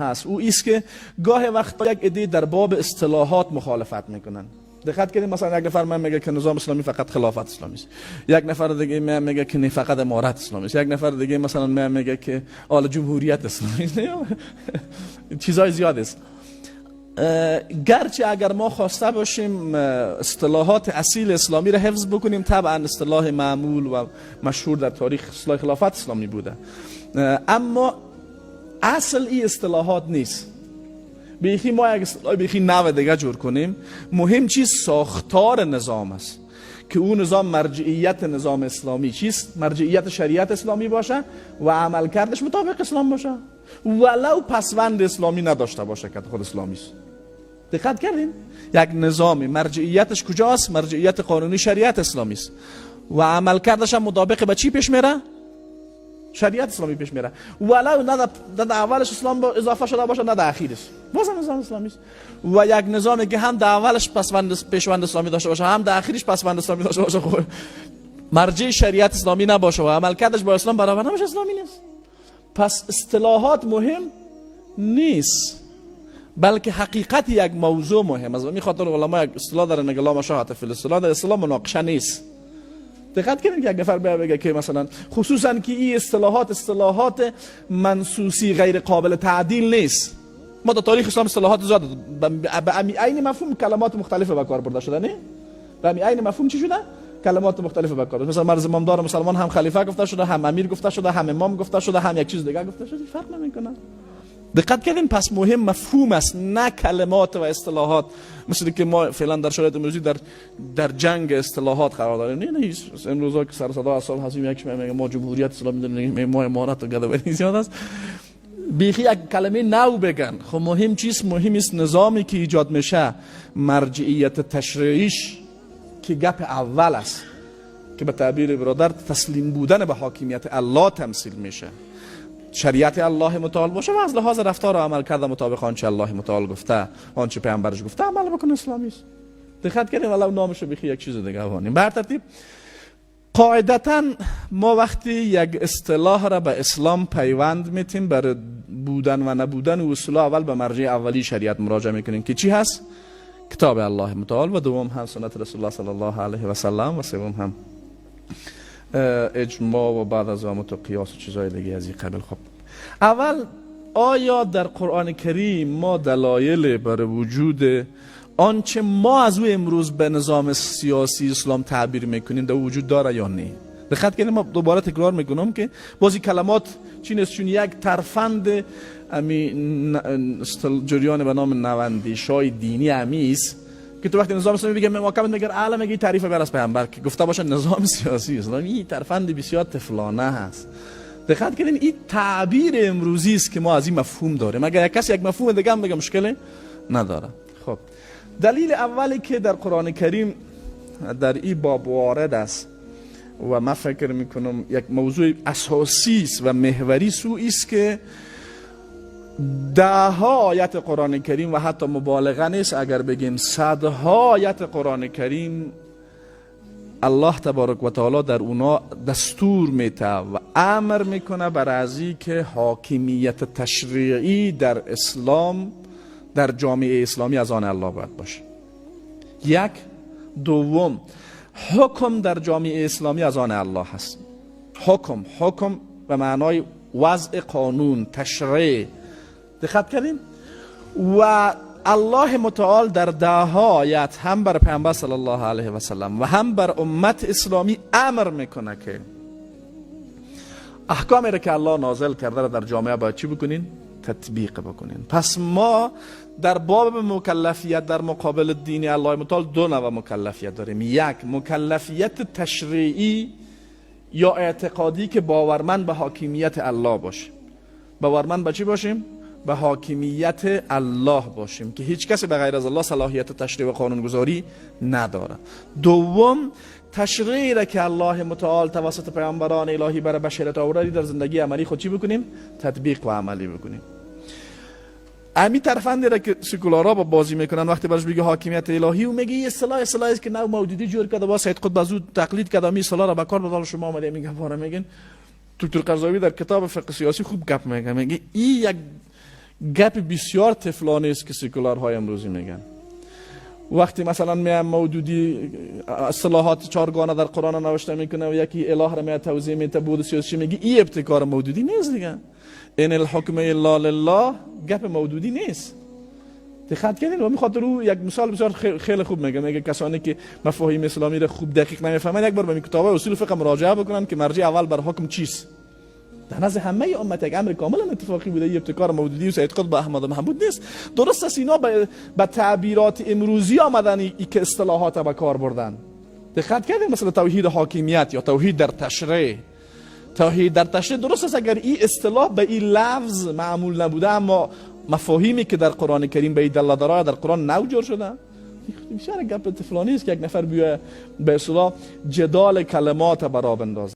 هست او است که گاه وقت یک عده در باب اصطلاحات مخالفت میکنن. دقت کنید مثلا یک نفر میگه که نظام اسلامی فقط خلافت اسلامی است، یک نفر دیگه میگه که نه فقط امارت اسلامی است، یک نفر دیگه مثلا میگه که آل جمهوریت اسلامی است. چیزای زیاد است. گرچه اگر ما خواسته باشیم اصطلاحات اصیل اسلامی را حفظ بکنیم، طبعا اصطلاح معمول و مشهور در تاریخ اصطلاح خلافت اسلامی بوده، اما اصل این اصطلاحات نیست. بیخی ما یک اصطلاح بیخی نو دیگه جور کنیم. مهم چیز ساختار نظام است که اون نظام مرجعیت نظام اسلامی چیست؟ مرجعیت شریعت اسلامی باشه و عمل کردش مطابق اسلام باشه، ولو پسوند اسلامی نداشته باشه که خود اسلامی است. دقت کردین؟ یک نظام مرجعیتش کجاست؟ مرجعیت قانونی شریعت اسلامی است و عمل کردش هم مطابق به چی پیش میره؟ شریعت اسلامی پیش میره، ولو نه در اولش اسلام اضافه شده باشه نه در اخیرش، بازم نظام اسلامی است. و یک نظامی که هم در اولش پیشوند اسلامی داشته باشه هم در اخیرش پسوند اسلامی داشته باشه، خب مرجع شریعت اسلامی نباشه و عمل کردش با اسلام برابر نباشه، اسلامی نیست. پس اصطلاحات مهم نیست، بلکه حقیقت یک موضوع مهم است. و میخاطر علما یک اصطلاح دارن میگه لا مشاهده فی الاصطلاح، در اصطلاح مناقشه نیست. دقت کنید که یک نفر بگه که مثلا خصوصا که این اصطلاحات منسوسی غیر قابل تعدیل نیست. ما در تاریخ اسلام اصطلاحات زیاد به عین مفهوم کلمات مختلفه به کار برده شده، نه به عین مفهوم چی شده؟ کلمات مختلفه به کار. مثلا مرز امامدار مسلمان هم خلیفه گفته شده، هم امیر گفته شده، هم امام گفته شده، هم یک چیز دیگه گفته شده، فرق نمیکنه. دقت کردین؟ پس مهم مفهوم است نه کلمات و اصطلاحات. مثل که ما فعلا در شرایط امروزی در جنگ اصطلاحات قرار داریم. نه امروزا که سر صدا اصل هستیم، یک میگه ما جمهوریت اسلامی داریم، ما امارت و گدوری زیاد است، بیخی یک کلمه نو بگن. خب مهم چیست؟ مهم است نظامی که ایجاد میشه مرجعیت تشریعیش که گپ اول است، که به تعبیر برادر تسلیم بودن به حاکمیت الله تمثیل میشه، شریعت الله متعال باشه و از لحاظ رفتار و عمل کرده مطابق آنچه الله متعال گفته، آنچه پیامبرش گفته عمل بکنه، اسلامی است. دقت کردین؟ ولو نامش بخی یک چیز دیگه وانیم. به هر ترتیب قاعدتا ما وقتی یک اصطلاح را به اسلام پیوند میتیم، برای بودن و نبودن و اصطلاح اول به مرجع اولی شریعت مراجعه میکنیم که چی هست؟ کتاب الله متعال، و دوم هم سنت رسول الله صلی الله علیه و سلم، و سوم هم اجماع و بعد از آن قیاس و چیزای دیگه از این قبیل. خب اول آیا در قرآن کریم ما دلایل برای وجود آنچه ما از او امروز به نظام سیاسی اسلام تعبیر میکنیم در وجود داره یا نه؟ دقت کنید، ما دوباره تکرار میکنم که بازی کلمات چی نیست، چون یک ترفند جریان به نام نوندیشای دینی امیز که تو وقتی نظام اسلامی بگه محاکمت میگه اعلی میگه تعریف بر از پیامبر که گفته باشه نظام سیاسی اسلامی، این ترفند بسیار طفلانه هست. دقت کنین این تعبیر امروزی است که ما از این مفهوم داریم. اگر یک کسی یک مفهوم دیگه هم بگه مشکلی نداره. خب دلیل اولی که در قرآن کریم در این باب وارد است و من فکر میکنم یک موضوع اساسی است و محوری است که دهها آیت قرآن کریم و حتی مبالغه نیست اگر بگیم صدها آیت قرآن کریم الله تبارک و تعالی در اونا دستور میته و امر میکنه بر ازی که حاکمیت تشریعی در اسلام در جامعه اسلامی از آن الله باید باشه. یک. دوم، حکم در جامعه اسلامی از آن الله هست. حکم به معنای وضع قانون، تشریع. دقت کردین؟ و الله متعال در دهها آیت هم بر پیامبر صلی الله علیه و سلم و هم بر امت اسلامی امر میکنه که احکامی را که الله نازل کرده را در جامعه باید چی بکنین؟ تطبیق بکنین. پس ما در باب مکلفیت در مقابل دین الله متعال دو نوع مکلفیت داریم. یک، مکلفیت تشریعی یا اعتقادی که باورمند به حاکمیت الله باشه. باورمند به چی باشیم؟ به حاکمیت الله باشیم که هیچ کسی به غیر از الله صلاحیت تشریع و قانونگذاری نداره. دوم، تشریعی را که الله متعال توسط پیامبران الهی برای بشریت آورده در زندگی عملی خود چی بکنیم؟ تطبیق و عملی بکنیم. امی ترفندی را که سکولارا با بازی میکنن وقتی برش بگه حاکمیت الهی و میگه اصطلاحی است که نو موجودی جور کرده با سید قطب از او تقلید کرده، می اصطلاح را به کار بدال شما آمده میگه واره میگن. دکتر قرضاوی در کتاب فقه سیاسی خوب گپ میگه، میگه این یک گپ بسیار طفلانه است که سکولارهای امروزی میگن. وقتی مثلا میام مودودی اصطلاحات چارگانه در قرآن نوشته میکنه و یکی اله را میاد توضیح میده بود سیاسی میگه این ابتکار مودودی نیست دیگه. ان الحکم الا لله گپ مودودی نیست. دقت کردین؟ و میخواد رو یک مثال بسیار خیلی خوب میگه کسانی که مفاهیم اسلامی را خوب دقیق نمیفهمن یک بار به کتاب اصول فقه مراجعه بکنن که مرجع اول بر حکم چیست. در نزد همه امت یک امر کاملا اتفاقی بوده. این ابتکار مودودی و سید قطب احمد محمود نیست. درست است اینا به تعبیرات امروزی آمدن ای که اصطلاحات به کار بردن. دقت کردین؟ مثلا توحید حاکمیت یا توحید در تشریع. توحید در تشریع درست است اگر این اصطلاح به این لفظ معمول نبوده، اما مفاهیمی که در قرآن کریم به این دلالت داره در قرآن نوجور شده. بسیار گپ طفلانی است که یک نفر بیاد به اصطلاح جدال کلمات برا بندازه.